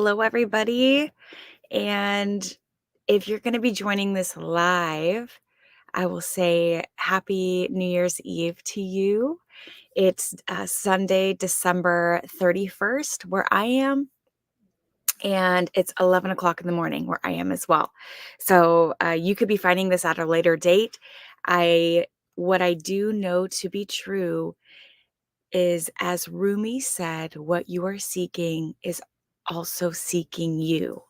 Hello, everybody. And if you're going to be joining this live, I will say Happy New Year's Eve to you. It's Sunday, December 31st, where I am, and it's 11 o'clock in the morning where I am as well. So you could be finding this at a later date. What I do know to be true is, as Rumi said, what you are seeking is also seeking you.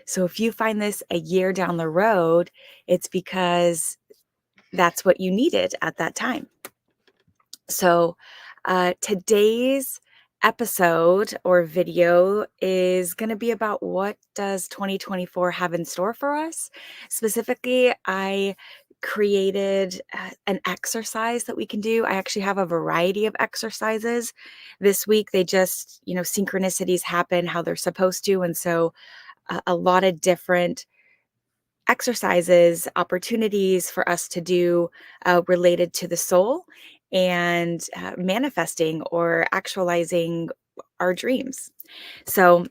So if you find this a year down the road, it's because that's what you needed at that time. So today's episode or video is going to be about what does 2024 have in store for us. Specifically, I created an exercise that we can do. I actually have a variety of exercises this week. They just, synchronicities happen how they're supposed to. And so a lot of different exercises, opportunities for us to do related to the soul and manifesting or actualizing our dreams. So,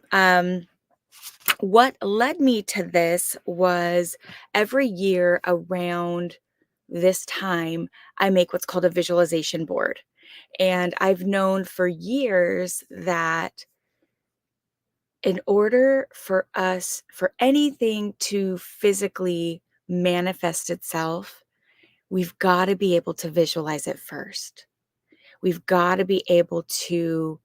what led me to this was every year around this time, I make what's called a visualization board. And I've known for years that in order for anything to physically manifest itself, we've got to be able to visualize it first. We've got to be able to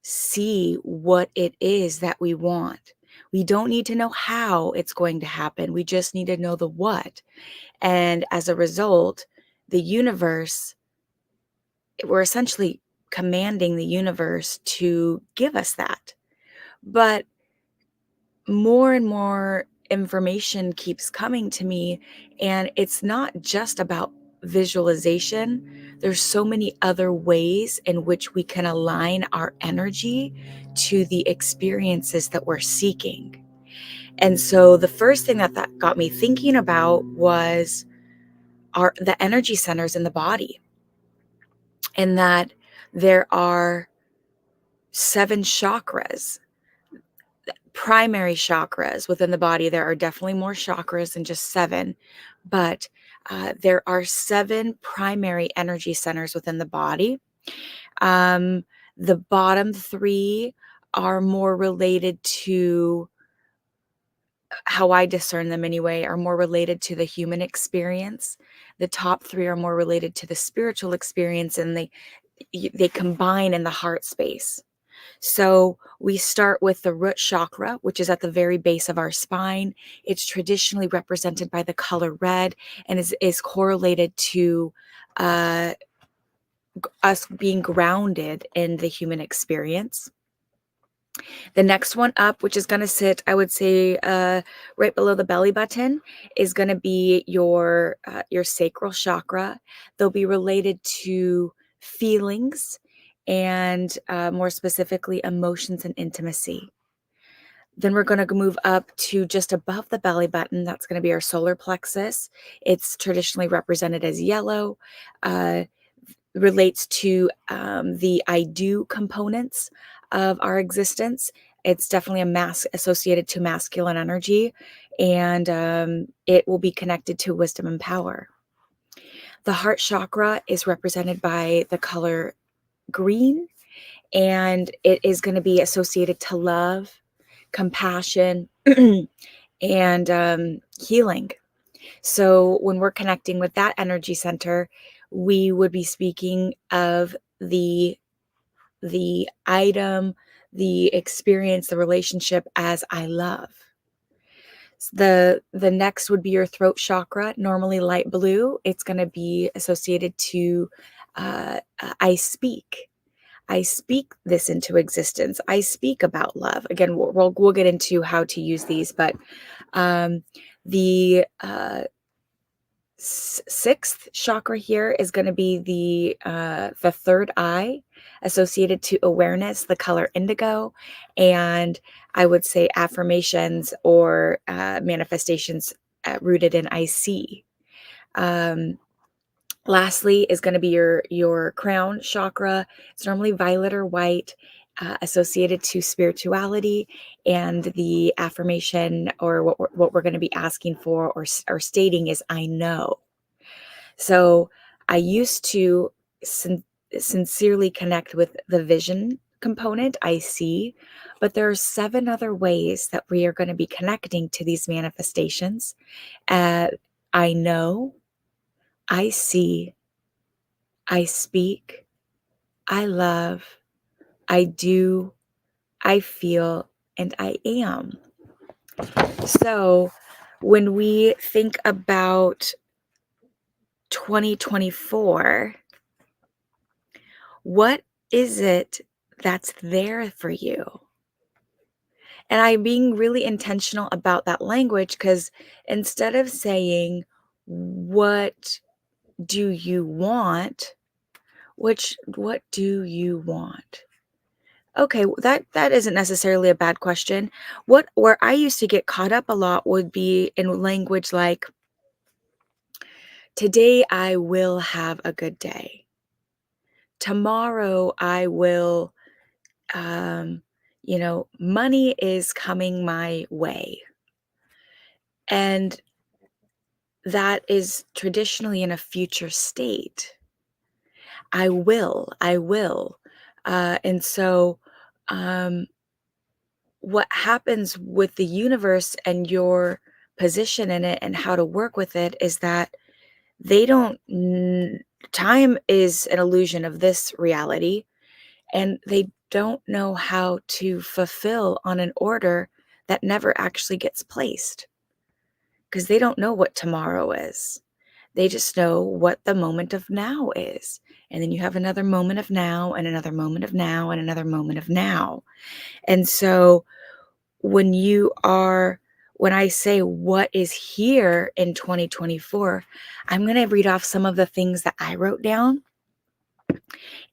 see what it is that we want. We don't need to know how it's going to happen. We just need to know the what. And as a result, the universe, we're essentially commanding the universe to give us that. But more and more information keeps coming to me, and it's not just about visualization. There's so many other ways in which we can align our energy to the experiences that we're seeking. And so the first thing that got me thinking about was the energy centers in the body, and that there are 7 chakras, primary chakras within the body. There are definitely more chakras than just 7, but there are 7 primary energy centers within the body. The bottom 3 are more related to, how I discern them anyway, are more related to the human experience. The top 3 are more related to the spiritual experience, and they combine in the heart space. So we start with the root chakra, which is at the very base of our spine. It's traditionally represented by the color red and is correlated to us being grounded in the human experience. The next one up, which is going to sit, I would say, right below the belly button, is going to be your sacral chakra. They'll be related to feelings and more specifically, emotions and intimacy. Then we're going to move up to just above the belly button. That's going to be our solar plexus. It's traditionally represented as yellow. Relates to the I do components of our existence. It's definitely associated to masculine energy, and it will be connected to wisdom and power. The heart chakra is represented by the color green, and it is going to be associated to love, compassion, and healing. So when we're connecting with that energy center, we would be speaking of the item, the experience, the relationship as I love. The next would be your throat chakra, normally light blue. It's going to be associated to I speak. I speak this into existence. I speak about love. Again, we'll get into how to use these, but the sixth chakra here is going to be the third eye, associated to awareness, the color indigo, and I would say affirmations or manifestations rooted in I see. Lastly is going to be your crown chakra. It's normally violet or white, associated to spirituality, and the affirmation, or what we're going to be asking for, or stating, is I know. So I used to sincerely connect with the vision component, I see, but there are 7 other ways that we are going to be connecting to these manifestations. Uh, I know, I see, I speak, I love, I do, I feel, and I am. So when we think about 2024, what is it that's there for you? And I'm being really intentional about that language, because instead of saying, what do you want? What do you want? Okay, that isn't necessarily a bad question. Where I used to get caught up a lot would be in language like, today I will have a good day. Tomorrow I will, um, money is coming my way. And that is traditionally in a future state. I will. And so, um, what happens with the universe and your position in it and how to work with it is that they don't, time is an illusion of this reality, and they don't know how to fulfill on an order that never actually gets placed, because they don't know what tomorrow is. They just know what the moment of now is. And then you have another moment of now, and another moment of now, and another moment of now. And so when when I say what is here in 2024, I'm going to read off some of the things that I wrote down.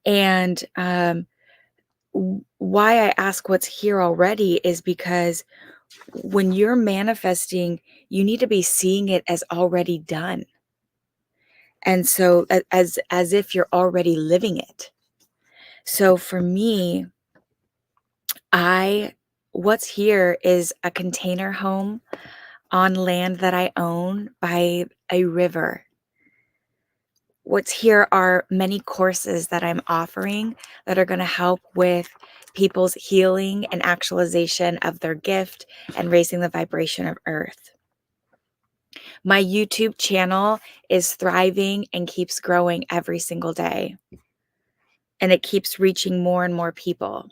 And why I ask what's here already is because when you're manifesting, you need to be seeing it as already done. And so as if you're already living it. So for me, what's here is a container home on land that I own by a river. What's here are many courses that I'm offering that are going to help with people's healing and actualization of their gift and raising the vibration of earth. My YouTube channel is thriving and keeps growing every single day, and it keeps reaching more and more people.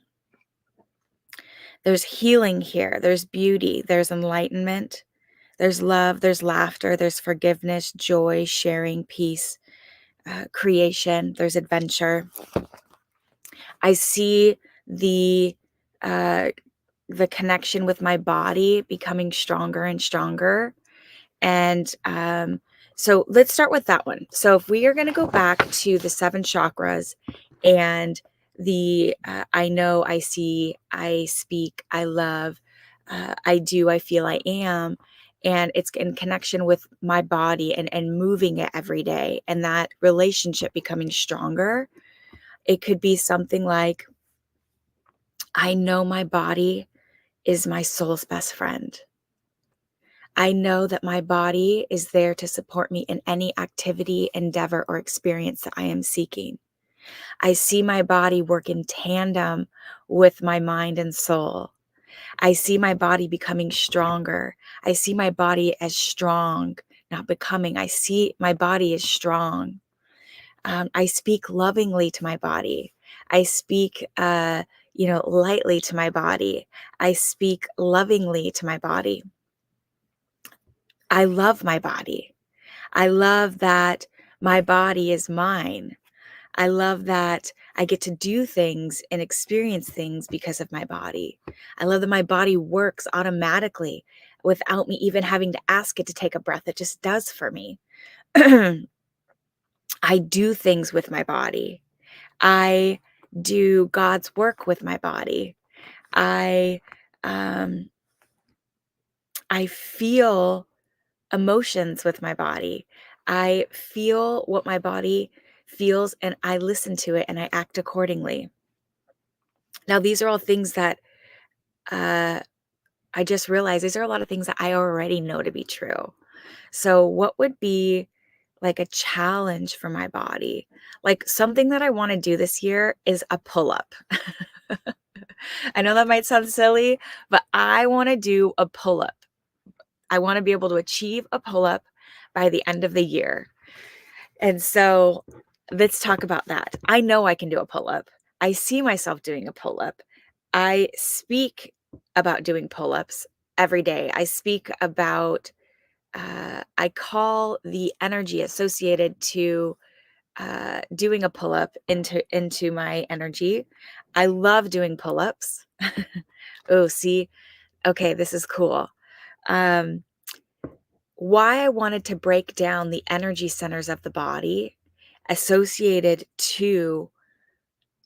There's healing here. There's beauty. There's enlightenment. There's love. There's laughter. There's forgiveness, joy, sharing, peace, creation. There's adventure. I see the uh, the connection with my body becoming stronger and stronger. And so let's start with that one. So if we are going to go back to the 7 chakras and the I know, I see, I speak, I love, I do, I feel, I am, and it's in connection with my body and moving it every day, and that relationship becoming stronger, it could be something like, I know my body is my soul's best friend. I know that my body is there to support me in any activity, endeavor, or experience that I am seeking. I see my body work in tandem with my mind and soul. I see my body becoming stronger. I see my body as strong, not becoming. I see my body as strong. I speak lovingly to my body. I speak, lightly to my body. I speak lovingly to my body. I love my body. I love that my body is mine. I love that I get to do things and experience things because of my body. I love that my body works automatically without me even having to ask it to take a breath. It just does for me. I do things with my body. I do God's work with my body. I um, I feel emotions with my body. I feel what my body feels, and I listen to it and I act accordingly. Now, these are all things that uh, I just realized these are a lot of things that I already know to be true. So, what would be like a challenge for my body? Like something that I want to do this year is a pull up. I know that might sound silly, but I want to do a pull up. I want to be able to achieve a pull up by the end of the year. And so let's talk about that. I know I can do a pull up. I see myself doing a pull up. I speak about doing pull ups every day. I speak about, I call the energy associated to doing a pull up into my energy. I love doing pull ups. Oh, see, okay, this is cool. Um, why I wanted to break down the energy centers of the body associated to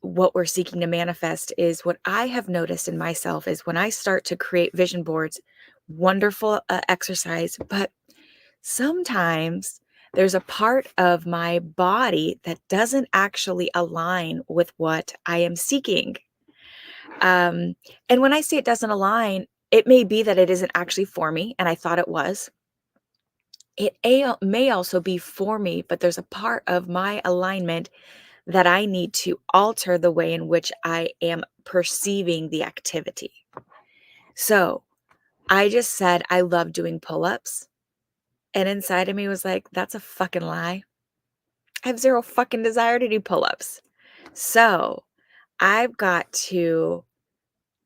what we're seeking to manifest is what I have noticed in myself is when I start to create vision boards, wonderful exercise, but sometimes there's a part of my body that doesn't actually align with what I am seeking. And when I say it doesn't align, it may be that it isn't actually for me, and I thought it was. May also be for me, but there's a part of my alignment that I need to alter the way in which I am perceiving the activity. So I just said I love doing pull ups. And inside of me was like, that's a fucking lie. I have zero fucking desire to do pull ups. So I've got to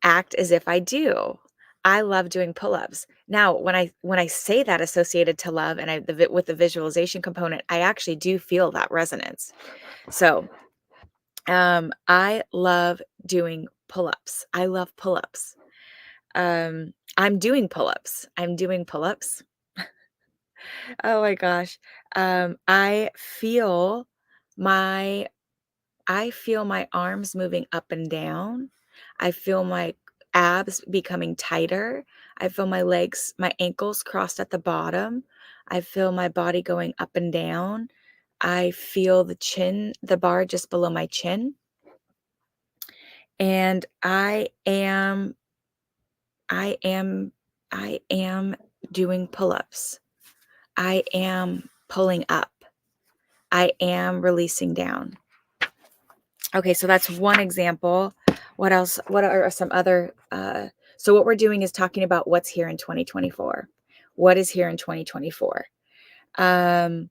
act as if I do. I love doing pull-ups. Now, when I say that associated to love and with the visualization component, I actually do feel that resonance. So, I love doing pull-ups. I love pull-ups. I'm doing pull-ups. I'm doing pull-ups. Oh my gosh. I feel my I feel my arms moving up and down. I feel my abs becoming tighter. I feel my ankles crossed at the bottom. I feel my body going up and down. I feel the bar just below my chin. And I am, I am doing pull ups. I am pulling up. I am releasing down. Okay, so that's one example. What else? What are some other? So what we're doing is talking about what's here in 2024. What is here in 2024? Um,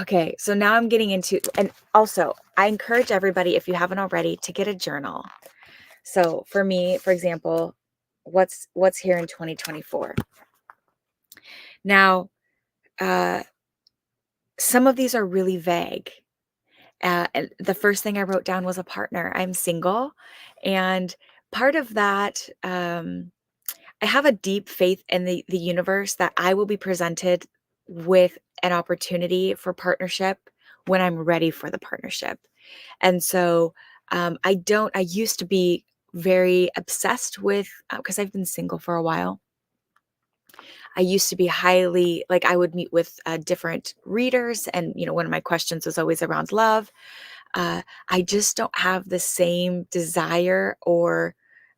okay, so now I'm getting into, and also I encourage everybody, if you haven't already, to get a journal. So for me, for example, what's here in 2024? Now, uh, some of these are really vague. And the first thing I wrote down was a partner. I'm single, and part of that, I have a deep faith in the universe that I will be presented with an opportunity for partnership when I'm ready for the partnership. And so, I used to be very obsessed with, because I've been single for a while. I used to be highly like I would meet with different readers, and one of my questions was always around love. I just don't have the same desire, or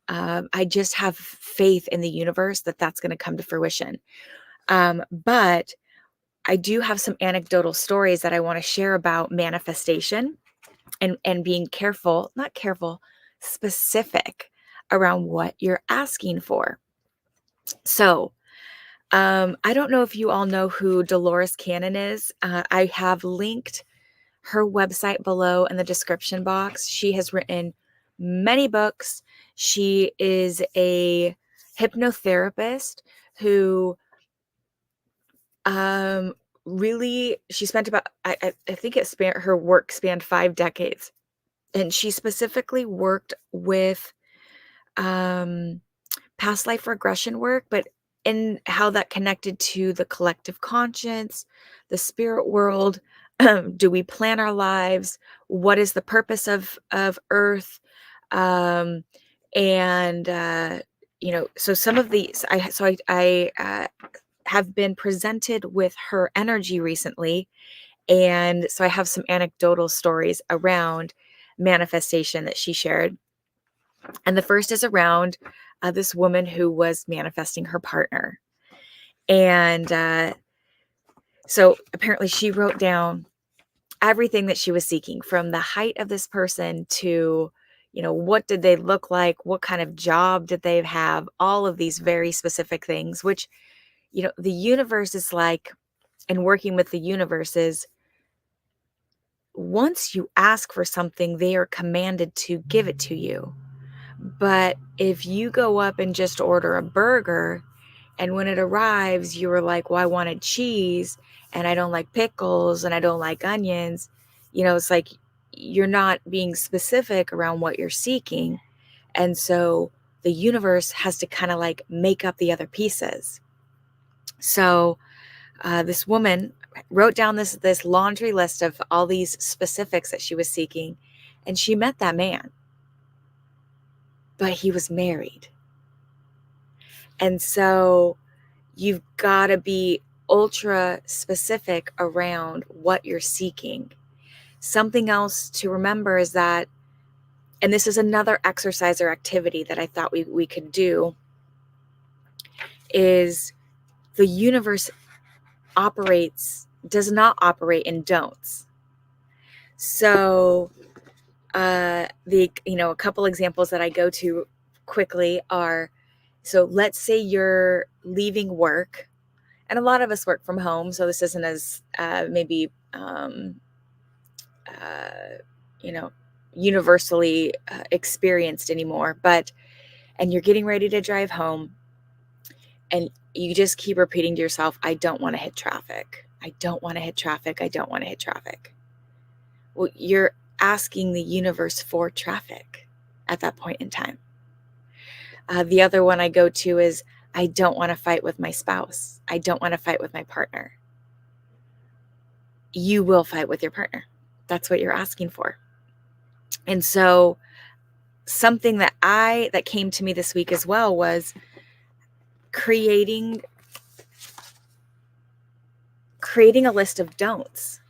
I just have faith in the universe that that's going to come to fruition. But I do have some anecdotal stories that I want to share about manifestation and being careful, not careful, specific around what you're asking for. So, I don't know if you all know who Dolores Cannon is. I have linked her website below in the description box. She has written many books. She is a hypnotherapist who really she spent about I think her work spanned 5 decades. And she specifically worked with um past life regression work, but in how that connected to the collective conscience, the spirit world. Do we plan our lives? What is the purpose of Earth? Um, and so some of these, I have been presented with her energy recently, and so I have some anecdotal stories around manifestation that she shared. And the first is around this woman who was manifesting her partner. And so apparently she wrote down everything that she was seeking, from the height of this person to, what did they look like? What kind of job did they have? All of these very specific things, which, the universe is like, and working with the universe is, once you ask for something, they are commanded to give it to you. But if you go up and just order a burger, and when it arrives, you were like, well, I wanted cheese and I don't like pickles and I don't like onions, it's like you're not being specific around what you're seeking. And so the universe has to kind of like make up the other pieces. So this woman wrote down this laundry list of all these specifics that she was seeking, and she met that man, but he was married. And so you've got to be ultra specific around what you're seeking. Something else to remember is that, and this is another exercise or activity that I thought we could do, is the universe does not operate in don'ts. So a couple examples that I go to quickly are, so let's say you're leaving work, and a lot of us work from home, so this isn't as maybe universally experienced anymore, and you're getting ready to drive home, and you just keep repeating to yourself, I don't want to hit traffic. I don't want to hit traffic. I don't want to hit traffic. Well, you're asking the universe for traffic at that point in time. The other one I go to is, I don't want to fight with my spouse. I don't want to fight with my partner. You will fight with your partner. That's what you're asking for. And so something that came to me this week as well was creating a list of don'ts.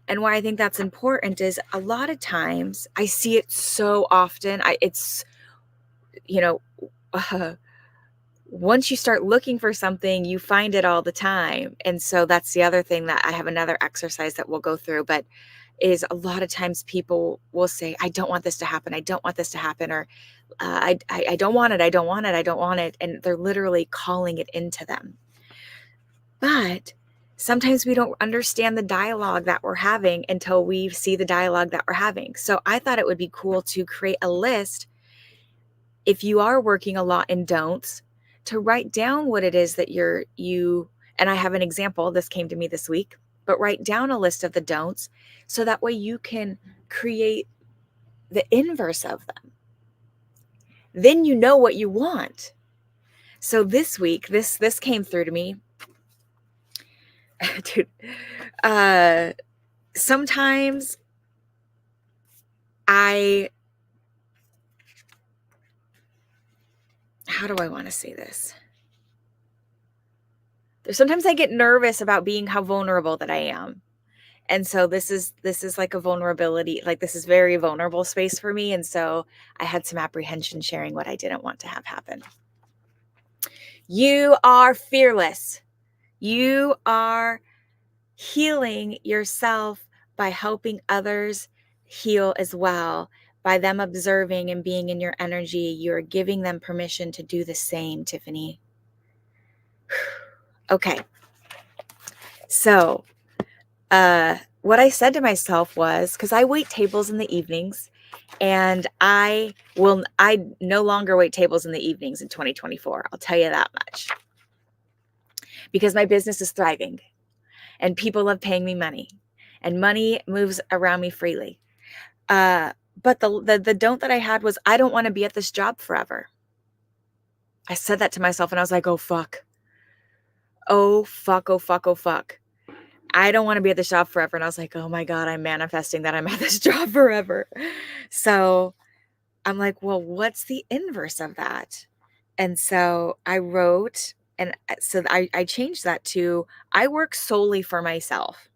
And why I think that's important is, a lot of times I see it so often. Once you start looking for something, you find it all the time. And so that's the other thing that I have another exercise that we'll go through, but is a lot of times people will say, I don't want this to happen. I don't want this to happen. Or I don't want it. I don't want it. I don't want it. And they're literally calling it into them. But sometimes we don't understand the dialogue that we're having until we see the dialogue that we're having. So I thought it would be cool to create a list, if you are working a lot in don'ts, to write down what it is that and I have an example, this came to me this week, but write down a list of the don'ts, so that way you can create the inverse of them. Then you know what you want. So this week, this came through to me. Dude, sometimes how do I want to say this? Sometimes I get nervous about how vulnerable that I am. And so this is like a vulnerability, like this is very vulnerable space for me. And so I had some apprehension sharing what I didn't want to have happen. You are fearless. You are healing yourself by helping others heal as well. By them observing and being in your energy, you're giving them permission to do the same, Tiffany. Okay. So, what I said to myself was, because I wait tables in the evenings, and I no longer wait tables in the evenings in 2024. I'll tell you that much. Because my business is thriving, and people love paying me money, and money moves around me freely. But the don't that I had was, I don't want to be at this job forever. I said that to myself, and I was like, oh, fuck. Oh, fuck, oh, fuck, oh, fuck. I don't want to be at this job forever. And I was like, oh my God, I'm manifesting that I'm at this job forever. So I'm like, well, what's the inverse of that? And so I wrote, and so I changed that to, I work solely for myself,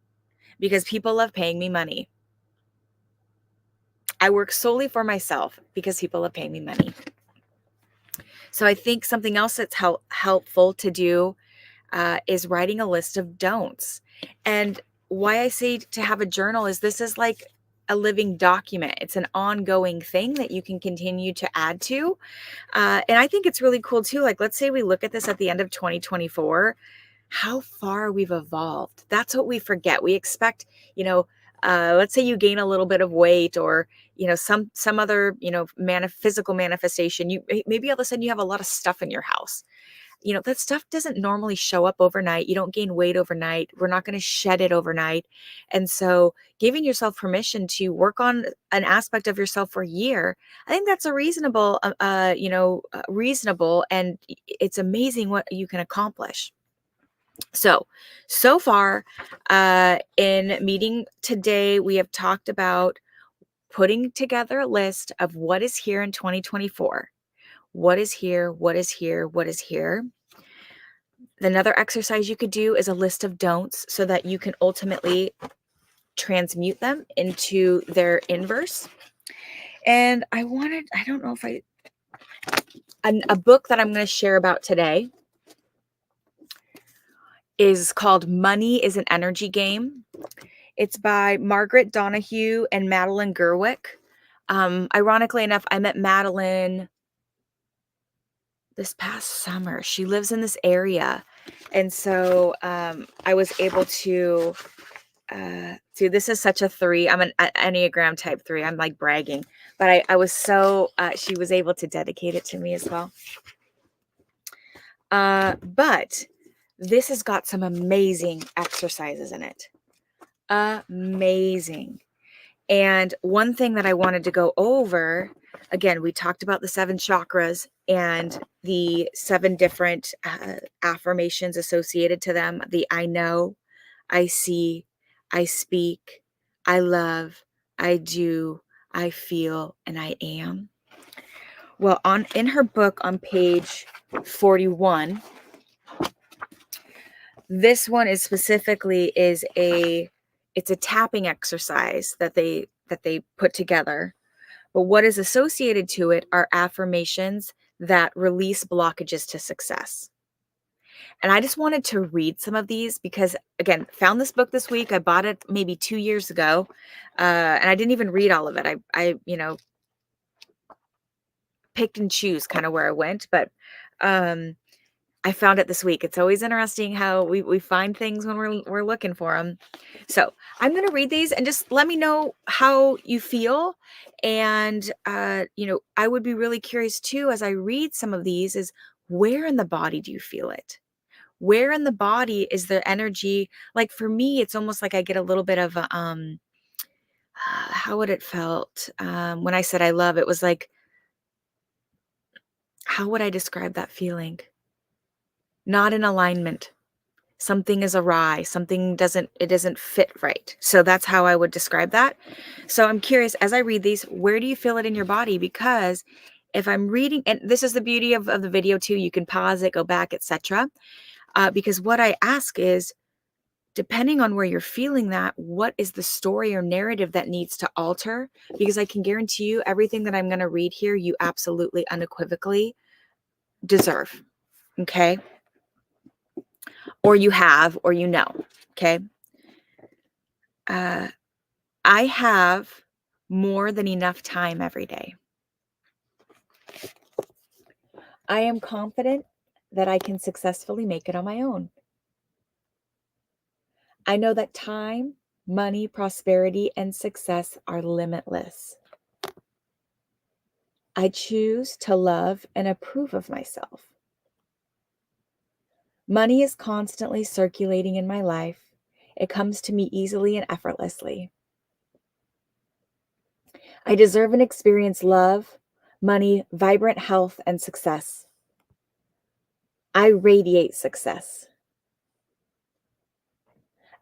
because people love paying me money. I work solely for myself because people have paid me money. So I think something else that's helpful to do is writing a list of don'ts. And why I say to have a journal is this is like a living document. It's an ongoing thing that you can continue to add to. And I think it's really cool too. Like, let's say we look at this at the end of 2024, how far we've evolved. That's what we forget. We expect, let's say you gain a little bit of weight or, some other, physical manifestation. Maybe all of a sudden you have a lot of stuff in your house. That stuff doesn't normally show up overnight. You don't gain weight overnight. We're not going to shed it overnight. And so giving yourself permission to work on an aspect of yourself for a year, I think that's a reasonable, and it's amazing what you can accomplish. So far, in meeting today, we have talked about putting together a list of what is here in 2024. What is here? What is here? What is here? Another exercise you could do is a list of don'ts so that you can ultimately transmute them into their inverse. And a book that I'm going to share about today is called Money is an Energy Game. It's by Margaret Donahue and Madeline Gerwick. Ironically enough, I met Madeline this past summer. She lives in this area. And so I was able to this is such a 3. I'm an Enneagram type 3. I'm like bragging. But I was she was able to dedicate it to me as well. But this has got some amazing exercises in it. Amazing. And one thing that I wanted to go over, again, we talked about the 7 chakras and the 7 different affirmations associated to them. The I know, I see, I speak, I love, I do, I feel, and I am. Well, in her book on page 41, this one is specifically it's a tapping exercise that they put together. But what is associated to it are affirmations that release blockages to success. And I just wanted to read some of these because, again, found this book this week. I bought it maybe 2 years ago, and I didn't even read all of it. I picked and choose kind of where I went, but I found it this week. It's always interesting how we find things when we're looking for them. So I'm going to read these and just let me know how you feel. And, I would be really curious too, as I read some of these, is where in the body do you feel it? Where in the body is the energy? Like for me, it's almost like I get a little bit of, how would it felt when I said I love? It was like, how would I describe that feeling? Not in alignment. Something is awry. Something doesn't fit right. So that's how I would describe that. So I'm curious, as I read these, where do you feel it in your body? Because if I'm reading, and this is the beauty of the video too, you can pause it, go back, etc. Because what I ask is, depending on where you're feeling that, what is the story or narrative that needs to alter? Because I can guarantee you everything that I'm going to read here, you absolutely unequivocally deserve. Okay? Or you have, or okay? I have more than enough time every day. I am confident that I can successfully make it on my own. I know that time, money, prosperity, and success are limitless. I choose to love and approve of myself. Money is constantly circulating in my life. It comes to me easily and effortlessly. I deserve and experience love, money, vibrant health, and success. I radiate success.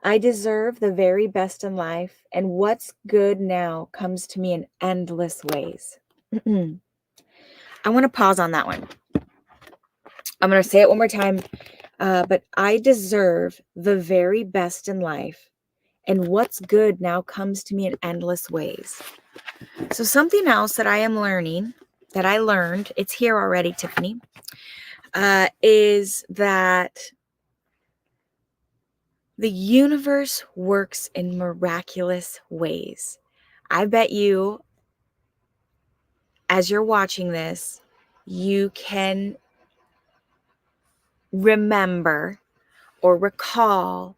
I deserve the very best in life, and what's good now comes to me in endless ways. I want to pause on that one. I'm going to say it one more time. But I deserve the very best in life, and what's good now comes to me in endless ways. So something else that I am learning, that I learned, it's here already, Tiffany, is that the universe works in miraculous ways. I bet you, as you're watching this, you can remember or recall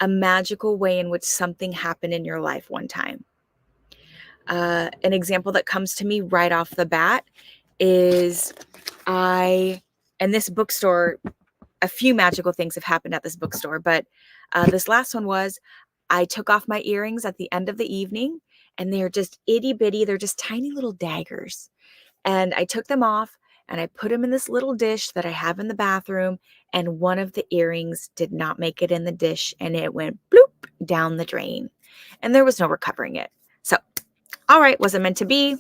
a magical way in which something happened in your life one time. An example that comes to me right off the bat is and this bookstore, a few magical things have happened at this bookstore, but this last one was I took off my earrings at the end of the evening, and they're just itty bitty. They're just tiny little daggers. And I took them off and I put them in this little dish that I have in the bathroom. And one of the earrings did not make it in the dish, and it went bloop down the drain. And there was no recovering it. So, all right, was it meant to be?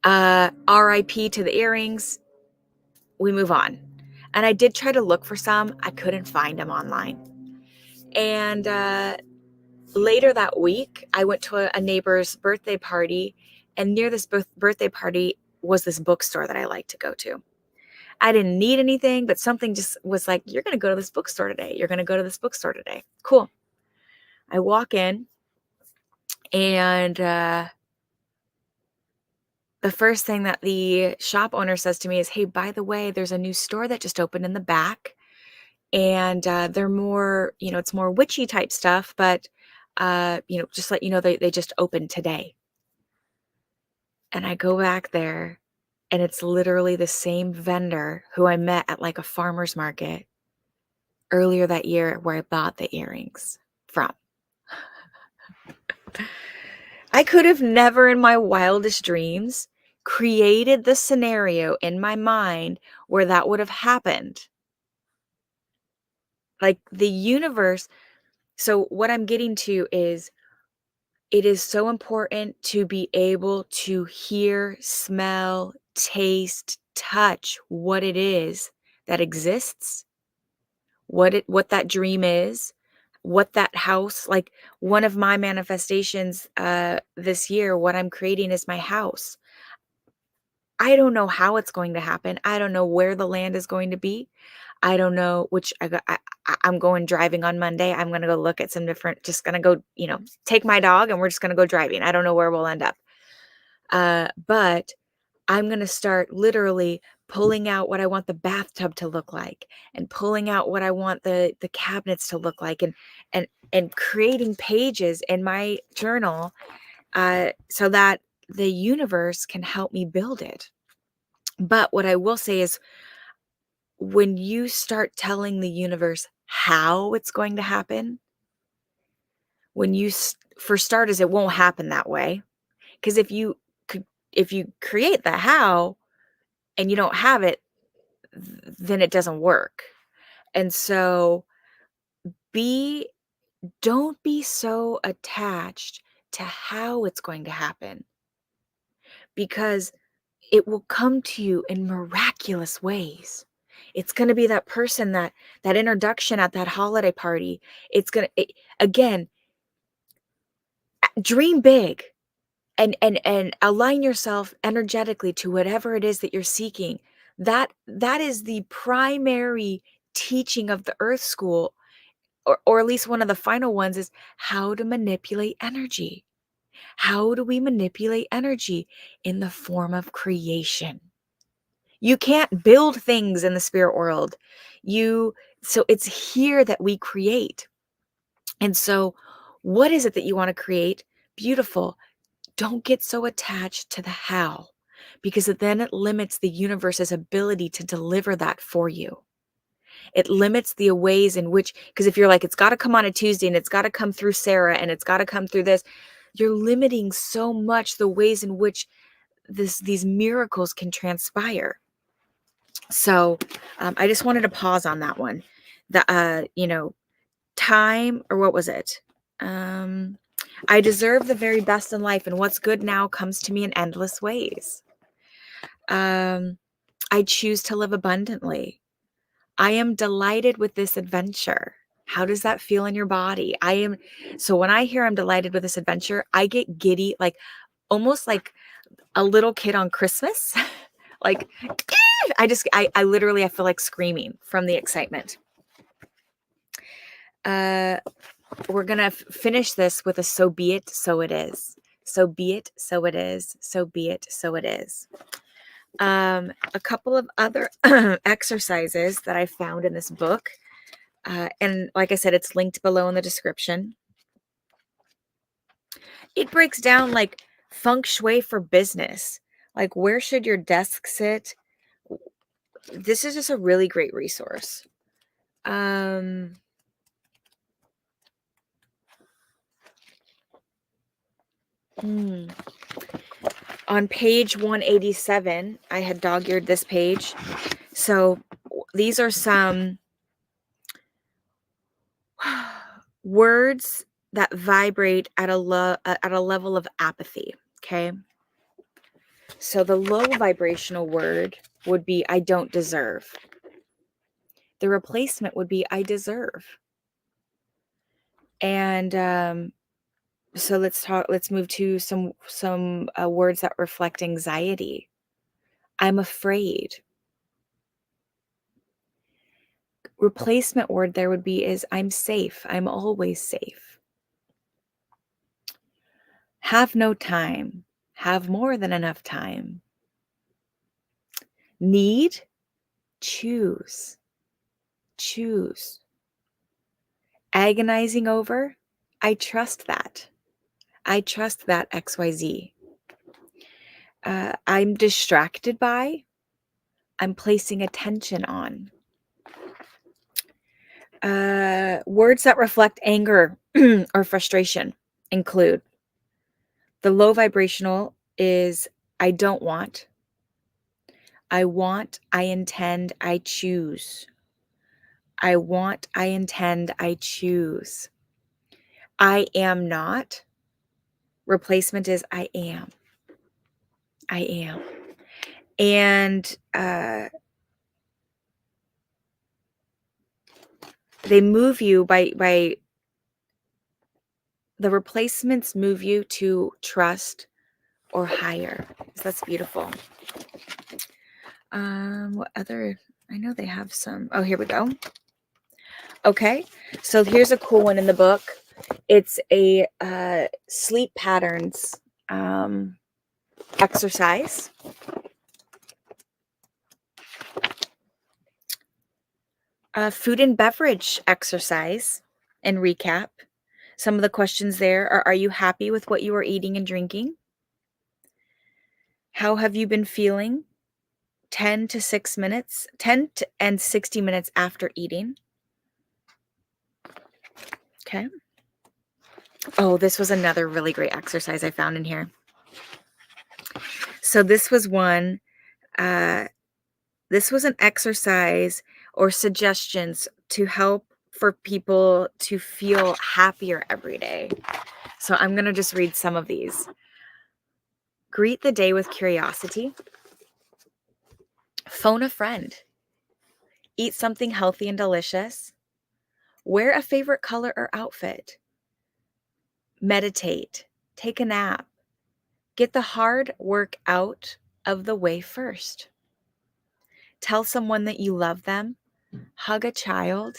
RIP to the earrings. We move on. And I did try to look for some. I couldn't find them online. And later that week, I went to a neighbor's birthday party. And near this birthday party was this bookstore that I like to go to. I didn't need anything, but something just was like, you're going to go to this bookstore today. You're going to go to this bookstore today. Cool. I walk in, and the first thing that the shop owner says to me is, hey, by the way, there's a new store that just opened in the back. And they're more, it's more witchy type stuff, but, just let you know, they just opened today. And I go back there, and it's literally the same vendor who I met at like a farmer's market earlier that year where I bought the earrings from. I could have never in my wildest dreams created the scenario in my mind where that would have happened. Like the universe. So what I'm getting to is, it is so important to be able to hear, smell, taste, touch what it is that exists, what that dream is, what that house, like one of my manifestations this year, what I'm creating is my house. I don't know how it's going to happen. I don't know where the land is going to be. I don't know which I'm going driving on Monday. I'm going to go look at some different, just going to go, take my dog, and we're just going to go driving. I don't know where we'll end up. But I'm going to start literally pulling out what I want the bathtub to look like, and pulling out what I want the cabinets to look like, and creating pages in my journal so that the universe can help me build it. But what I will say is, when you start telling the universe how it's going to happen, for starters, it won't happen that way. Because if you create the how and you don't have it, then it doesn't work. And so don't be so attached to how it's going to happen, because it will come to you in miraculous ways. It's going to be that person, that introduction at that holiday party. Again, dream big, and align yourself energetically to whatever it is that you're seeking. That is the primary teaching of the Earth School, or at least one of the final ones, is how to manipulate energy. How do we manipulate energy? In the form of creation. You can't build things in the spirit world. So it's here that we create. And so what is it that you want to create? Beautiful. Don't get so attached to the how, because then it limits the universe's ability to deliver that for you. It limits the ways in which, because if you're like, it's got to come on a Tuesday, and it's got to come through Sarah, and it's got to come through this, you're limiting so much the ways in which these miracles can transpire. So I just wanted to pause on that one. Time, or what was it? I deserve the very best in life, and what's good now comes to me in endless ways. I choose to live abundantly. I am delighted with this adventure. How does that feel in your body? So when I hear I'm delighted with this adventure, I get giddy, like almost like a little kid on Christmas. Like, I literally, I feel like screaming from the excitement. We're going to finish this with a so be it, so it is. So be it, so it is. So be it, so it is. A couple of other exercises that I found in this book. And like I said, it's linked below in the description. It breaks down like feng shui for business. Like, where should your desk sit? This is just a really great resource. Um, On page 187, I had dog-eared this page. So these are some words that vibrate at a level of apathy. Okay. So the low vibrational word would be I don't deserve. The replacement would be I deserve. And so let's move to some words that reflect anxiety. I'm afraid. Replacement word there would be is I'm safe. I'm always safe. Have no time. Have more than enough time. Need. Choose. Choose. Agonizing over. I trust that. I trust that XYZ. I'm distracted by. I'm placing attention on. Words that reflect anger or frustration include the low vibrational is I don't want. I want, I intend, I choose. I want, I intend, I choose. I am not. Replacement is I am. I am. And they move you by the replacements move you to trust or higher. So that's beautiful. What other? I know they have some. Oh, here we go. Okay, so here's a cool one in the book. It's a sleep patterns exercise. Food and beverage exercise and recap. Some of the questions there are you happy with what you are eating and drinking? How have you been feeling 10 to 6 minutes, 10 to, and 60 minutes after eating? Okay. Oh, this was another really great exercise I found in here. So this was one, this was an exercise or suggestions to help for people to feel happier every day. So I'm going to just read some of these. Greet the day with curiosity. Phone a friend. Eat something healthy and delicious. Wear a favorite color or outfit. Meditate. Take a nap. Get the hard work out of the way first. Tell someone that you love them. Hug a child.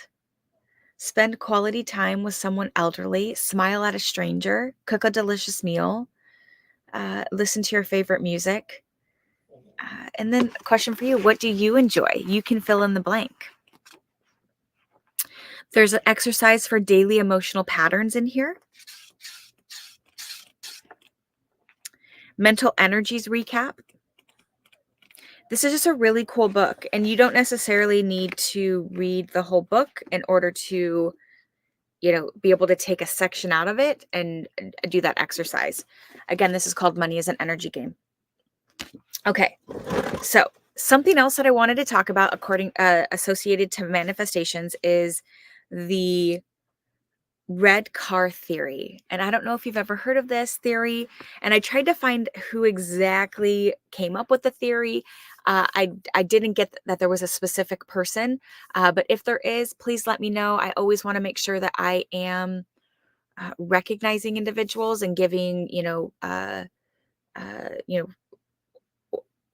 Spend quality time with someone elderly. Smile at a stranger. Cook a delicious meal. Listen to your favorite music. And then a question for you. What do you enjoy? You can fill in the blank. There's an exercise for daily emotional patterns in here. Mental energies recap. This is just a really cool book, and you don't necessarily need to read the whole book in order to, be able to take a section out of it and do that exercise. Again, this is called Money is an Energy Game. Okay, so something else that I wanted to talk about associated to manifestations is the red car theory. And I don't know if you've ever heard of this theory. And I tried to find who exactly came up with the theory. I didn't get that there was a specific person, but if there is, please let me know. I always want to make sure that I am recognizing individuals and giving, you know,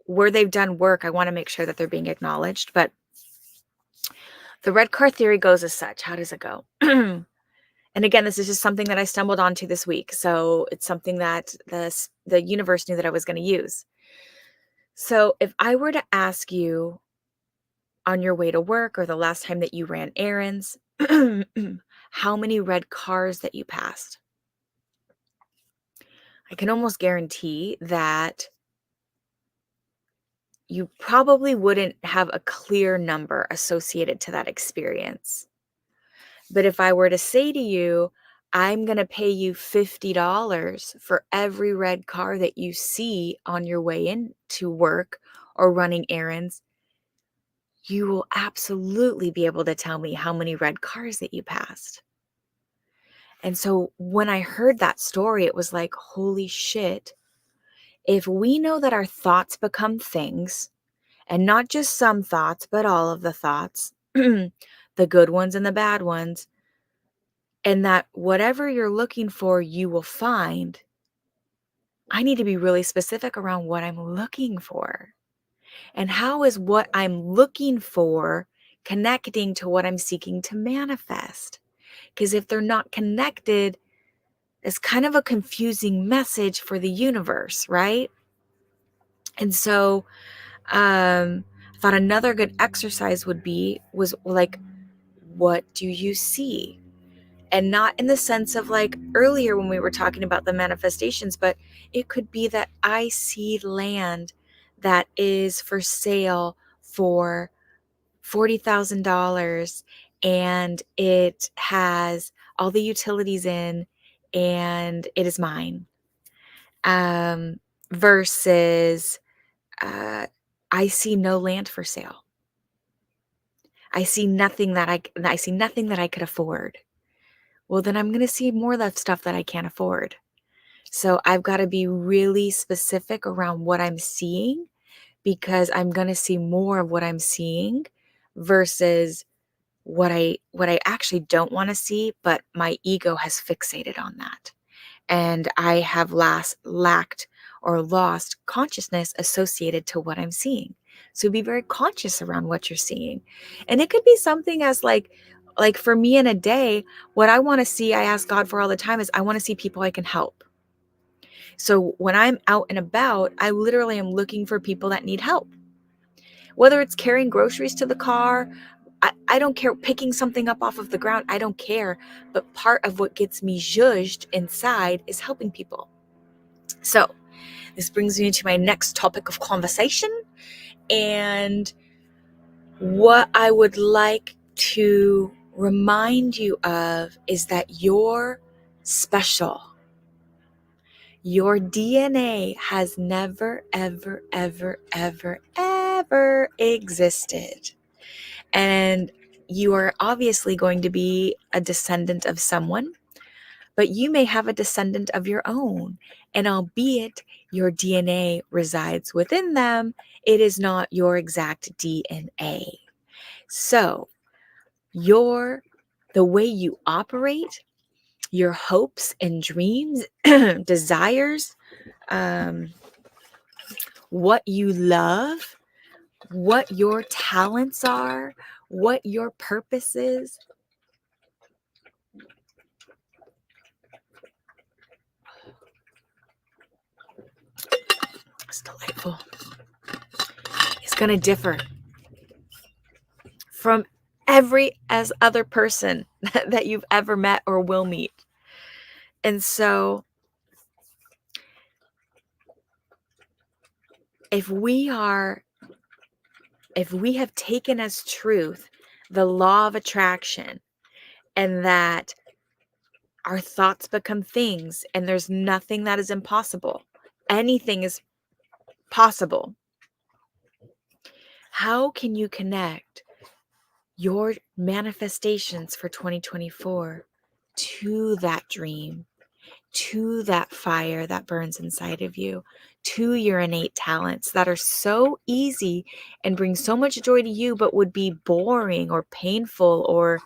where they've done work. I want to make sure that they're being acknowledged. But the red car theory goes as such. How does it go? And again, this is just something that I stumbled onto this week. So it's something that the universe knew that I was going to use. So if I were to ask you on your way to work or the last time that you ran errands, how many red cars that you passed, I can almost guarantee that you probably wouldn't have a clear number associated to that experience. But if I were to say to you, I'm going to pay you $50 for every red car that you see on your way in to work or running errands, you will absolutely be able to tell me how many red cars that you passed. And so when I heard that story, it was like, holy shit. If we know that our thoughts become things, and not just some thoughts, but all of the thoughts, the good ones and the bad ones, and that whatever you're looking for, you will find, I need to be really specific around what I'm looking for. And how is what I'm looking for connecting to what I'm seeking to manifest? Because if they're not connected, it's kind of a confusing message for the universe, right? And so I thought another good exercise was like, what do you see? And not in the sense of like earlier when we were talking about the manifestations, but it could be that I see land that is for sale for $40,000 and it has all the utilities in and it is mine. Um, versus I see no land for sale. I see nothing that I could afford. Well, then I'm going to see more of that stuff that I can't afford. So I've got to be really specific around what I'm seeing because I'm going to see more of what I'm seeing versus what I actually don't want to see, but my ego has fixated on that. And I have lacked or lost consciousness associated to what I'm seeing. So be very conscious around what you're seeing. And it could be something as like for me in a day, what I want to see, I ask God for all the time is I want to see people I can help. So when I'm out and about, I literally am looking for people that need help. Whether it's carrying groceries to the car, I don't care, picking something up off of the ground, I don't care. But part of what gets me zhuzhed inside is helping people. So this brings me to my next topic of conversation. And what I would like to remind you of is that you're special. Your DNA has never, ever, ever, ever, ever existed. And you are obviously going to be a descendant of someone, but you may have a descendant of your own. And albeit your DNA resides within them, it is not your exact DNA. So, the way you operate, your hopes and dreams, desires, what you love, what your talents are, what your purpose is. It's delightful. It's going to differ from every as other person that you've ever met or will meet. And so if we have taken as truth the law of attraction and that our thoughts become things and there's nothing that is impossible, anything is possible. How can you connect your manifestations for 2024 to that dream, to that fire that burns inside of you, to your innate talents that are so easy and bring so much joy to you, but would be boring or painful or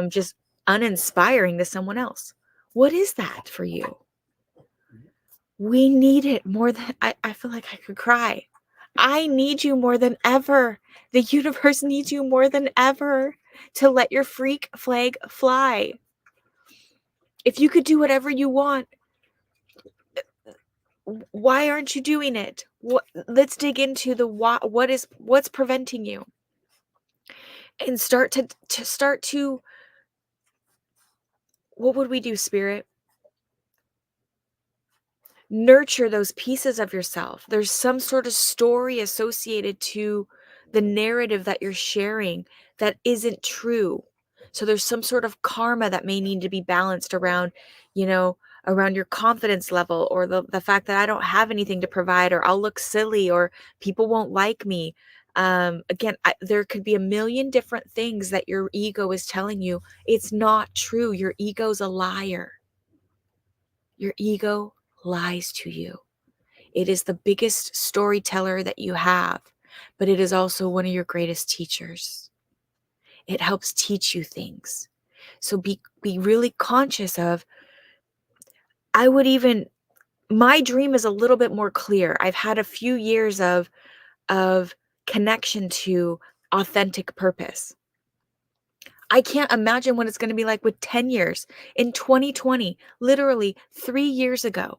just uninspiring to someone else. What is that for you? We need it more than I feel like I could cry. I need you more than ever. The universe needs you more than ever to let your freak flag fly. If you could do whatever you want, why aren't you doing it? Let's dig into the what's preventing you, and start to what would we do, spirit? Nurture those pieces of yourself. There's some sort of story associated to the narrative that you're sharing that isn't true. So there's some sort of karma that may need to be balanced around, around your confidence level, or the fact that I don't have anything to provide, or I'll look silly, or people won't like me. Again, there could be a million different things that your ego is telling you. It's not true. Your ego's a liar. Your ego lies to you. It is the biggest storyteller that you have, but it is also one of your greatest teachers. It helps teach you things. So be really conscious of, my dream is a little bit more clear. I've had a few years of connection to authentic purpose. I can't imagine what it's going to be like with 10 years. In 2020, literally 3 years ago,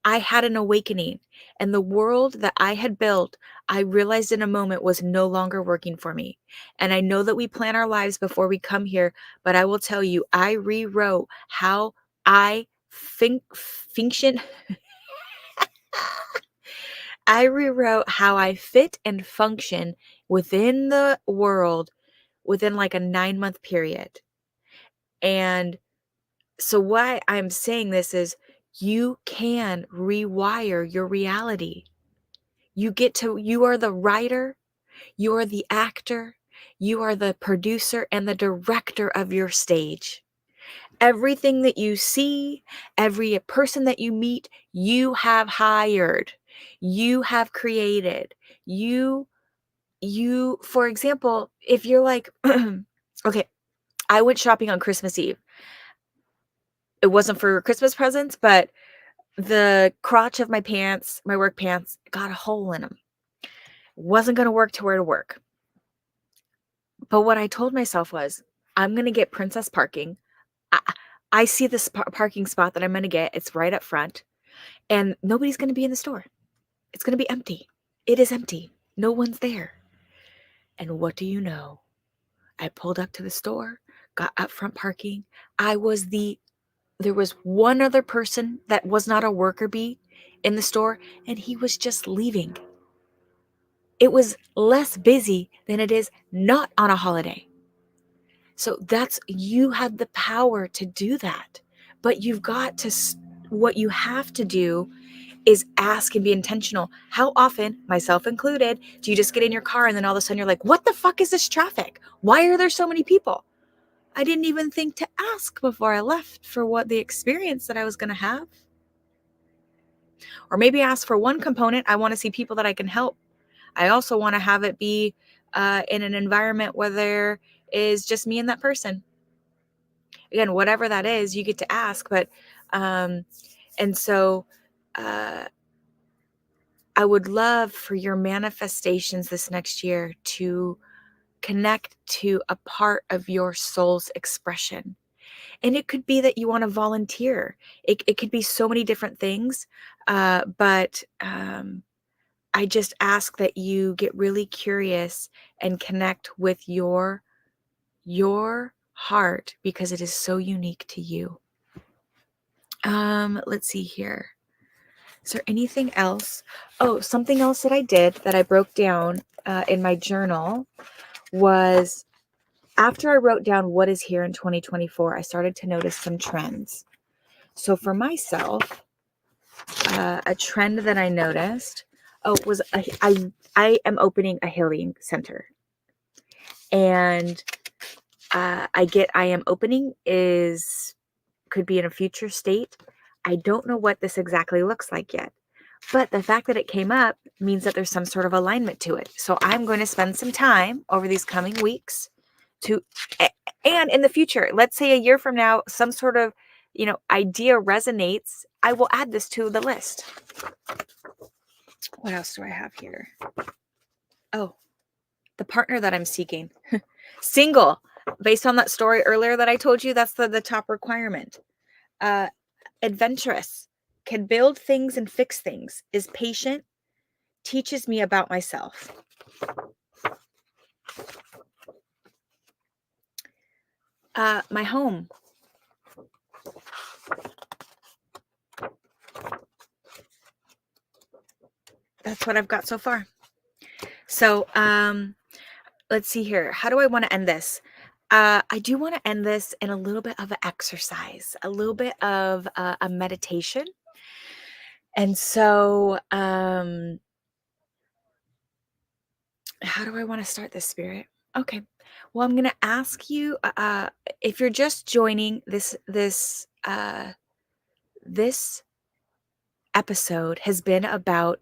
I had an awakening, and the world that I had built, I realized in a moment was no longer working for me. And I know that we plan our lives before we come here, but I will tell you, I rewrote how I function. I rewrote how I fit and function within the world within like a 9-month period. And so why I'm saying this is, you can rewire your reality. You are the writer, you are the actor, you are the producer and the director of your stage. Everything that you see, every person that you meet, you have hired, you have created. For example, if you're like, okay, I went shopping on Christmas Eve. It wasn't for Christmas presents, but the crotch of my pants, my work pants, got a hole in them. Wasn't going to work to wear to work. But what I told myself was, I'm going to get princess parking. I see this parking spot that I'm going to get. It's right up front. And nobody's going to be in the store. It's going to be empty. It is empty. No one's there. And what do you know? I pulled up to the store, got up front parking. There was one other person that was not a worker bee in the store, and he was just leaving. It was less busy than it is not on a holiday. So you have the power to do that. But what you have to do is ask and be intentional. How often, myself included, do you just get in your car and then all of a sudden you're like, what the fuck is this traffic? Why are there so many people? I didn't even think to ask before I left for what the experience that I was going to have. Or maybe ask for one component. I want to see people that I can help. I also want to have it be in an environment where there is just me and that person. Again, whatever that is, you get to ask. But, and so I would love for your manifestations this next year to connect to a part of your soul's expression. And it could be that you want to volunteer. It could be so many different things. But I just ask that you get really curious and connect with your heart, because it is so unique to you. Let's see here. Is there anything else? Oh, something else that I did that I broke down in my journal was, after I wrote down what is here in 2024, I started to notice some trends. So for myself, a trend that I noticed was I am opening a healing center. And I am opening is could be in a future state. I don't know what this exactly looks like yet. But the fact that it came up means that there's some sort of alignment to it. So I'm going to spend some time over these coming weeks to, and in the future, let's say a year from now, some sort of, idea resonates. I will add this to the list. What else do I have here? Oh, the partner that I'm seeking. Single. Based on that story earlier that I told you, that's the top requirement. Adventurous. Can build things and fix things. Is patient. Teaches me about myself. My home. That's what I've got so far. So, let's see here. How do I want to end this? I do want to end this in a little bit of an exercise, a little bit of a meditation. And so, how do I want to start this, Spirit? Okay. Well, I'm going to ask you, if you're just joining this episode has been about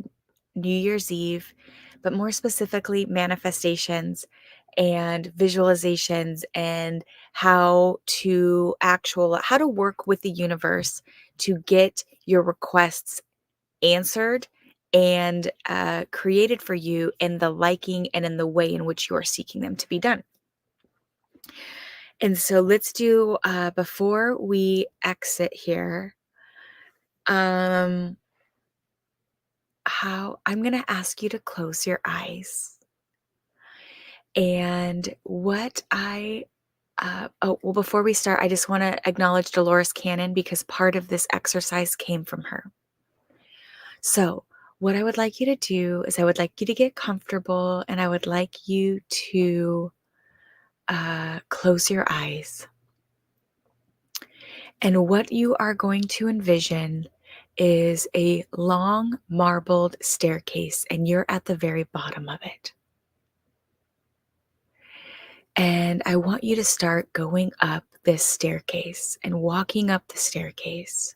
New Year's Eve, but more specifically manifestations and visualizations and how to work with the universe to get your requests answered and created for you in the liking and in the way in which you are seeking them to be done. And so let's do, before we exit here, how I'm going to ask you to close your eyes. And before we start, I just want to acknowledge Dolores Cannon because part of this exercise came from her. So, what I would like you to do is I would like you to get comfortable and I would like you to close your eyes. And what you are going to envision is a long marbled staircase, and you're at the very bottom of it. And I want you to start going up this staircase and walking up the staircase,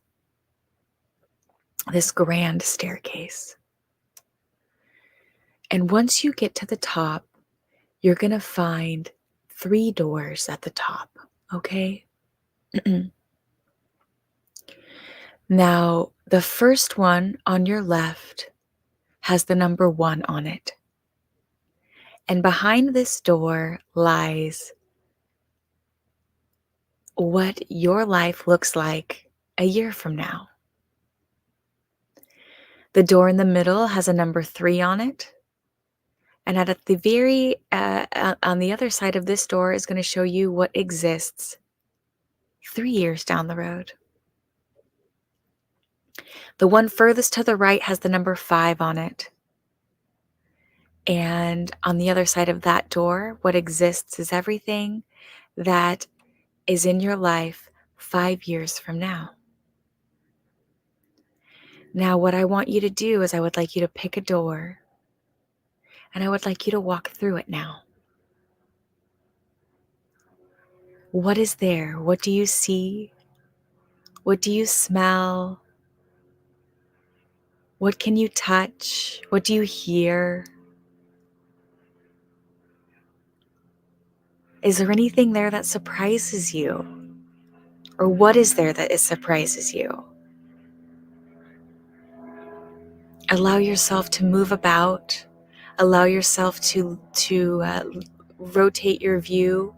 this grand staircase. And once you get to the top, you're going to find 3 doors at the top, okay? Now, the first one on your left has the number 1 on it. And behind this door lies what your life looks like a year from now. The door in the middle has a number 3 on it. And at the very, on the other side of this door is going to show you what exists 3 years down the road. The one furthest to the right has the number 5 on it. And on the other side of that door, what exists is everything that is in your life 5 years from now. Now, what I want you to do is I would like you to pick a door and I would like you to walk through it now. What is there? What do you see? What do you smell? What can you touch? What do you hear? Is there anything there that surprises you? Or what is there that it surprises you? Allow yourself to move about. Allow yourself to rotate your view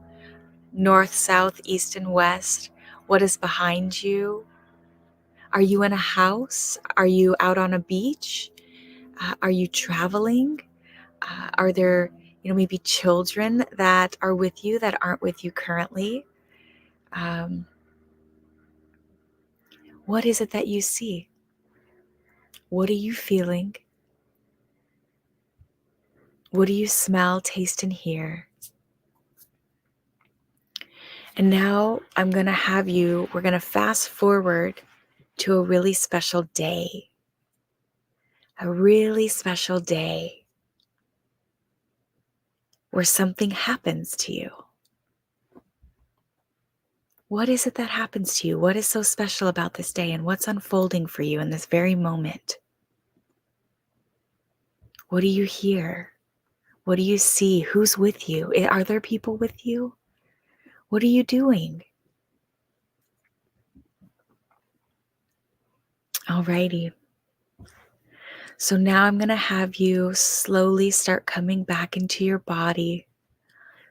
north, south, east, and west. What is behind you? Are you in a house? Are you out on a beach? Are you traveling? Are there, maybe children that are with you that aren't with you currently? What is it that you see? What are you feeling? What do you smell, taste, and hear? And now we're going to fast forward to a really special day. A really special day where something happens to you. What is it that happens to you? What is so special about this day, and what's unfolding for you in this very moment? What do you hear? What do you see? Who's with you? Are there people with you? What are you doing? Alrighty. So now I'm going to have you slowly start coming back into your body.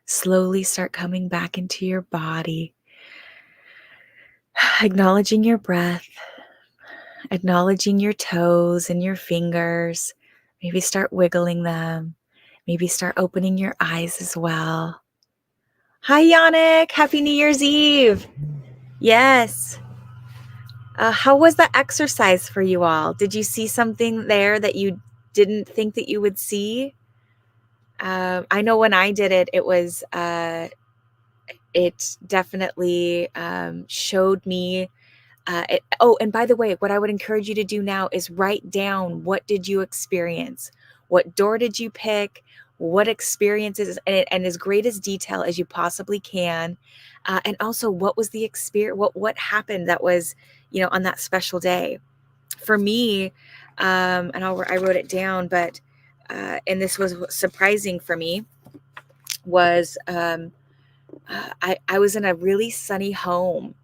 Slowly start coming back into your body. Acknowledging your breath, acknowledging your toes and your fingers. Maybe start wiggling them. Maybe start opening your eyes as well. Hi, Yannick. Happy New Year's Eve. Yes. How was the exercise for you all? Did you see something there that you didn't think that you would see? I know when I did it, it definitely showed me. And by the way, what I would encourage you to do now is write down, what did you experience? What door did you pick? What experiences, and as great as detail as you possibly can. And also, what was the experience? What happened that was, on that special day? For me, I wrote it down, but and this was surprising for me, was I was in a really sunny home,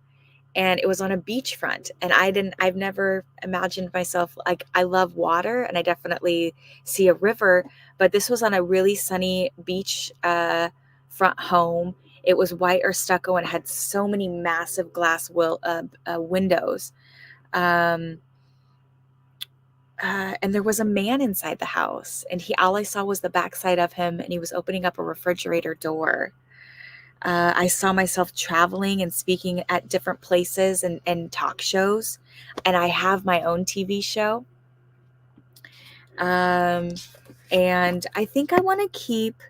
and it was on a beachfront, and I've never imagined myself, like, I love water and I definitely see a river, but this was on a really sunny beach front home. It was white or stucco and had so many massive glass windows. Um, and there was a man inside the house, and all I saw was the backside of him, and he was opening up a refrigerator door. I saw myself traveling and speaking at different places and talk shows, and I have my own TV show. Um, and I think I want to keep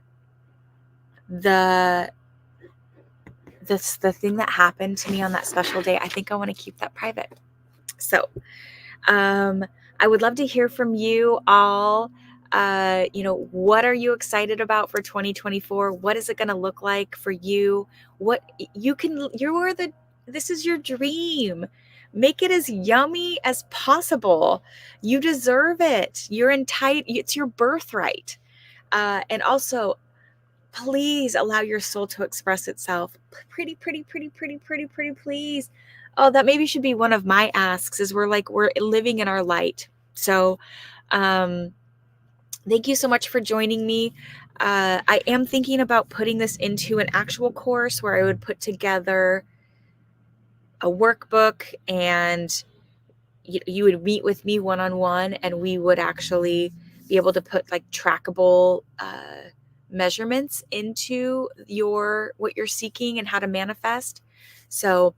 the the thing that happened to me on that special day. I think I want to keep that private. So Um, I would love to hear from you all. What are you excited about for 2024? What is it going to look like for you? What you can, this is your dream. Make it as yummy as possible. You deserve it. You're entitled. It's your birthright. And also, please allow your soul to express itself. Pretty, pretty, pretty, pretty, pretty, pretty, please. Oh, that maybe should be one of my asks, is we're living in our light. So, um, thank you so much for joining me. I am thinking about putting this into an actual course where I would put together a workbook, and you would meet with me one-on-one, and we would actually be able to put like trackable measurements into what you're seeking and how to manifest. So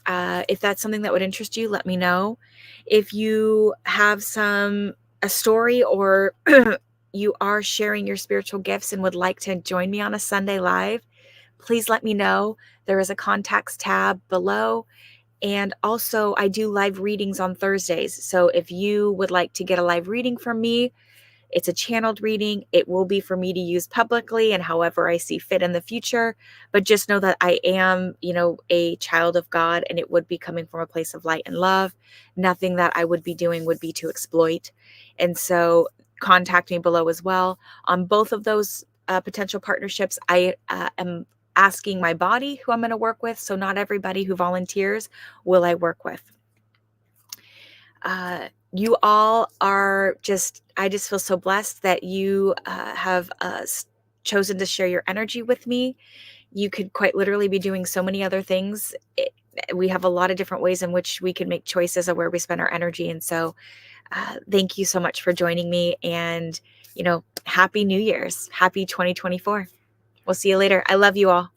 if that's something that would interest you, let me know. If you have a story, or you are sharing your spiritual gifts and would like to join me on a Sunday live, please let me know. There is a contacts tab below. And also, I do live readings on Thursdays. So if you would like to get a live reading from me, it's a channeled reading. It will be for me to use publicly and however I see fit in the future. But just know that I am, a child of God, and it would be coming from a place of light and love. Nothing that I would be doing would be to exploit. And so contact me below as well. On both of those potential partnerships, I am asking my body who I'm going to work with. So not everybody who volunteers will I work with. You all are I just feel so blessed that you have chosen to share your energy with me. You could quite literally be doing so many other things. We have a lot of different ways in which we can make choices of where we spend our energy. And so thank you so much for joining me, and, happy New Year's. Happy 2024. We'll see you later. I love you all.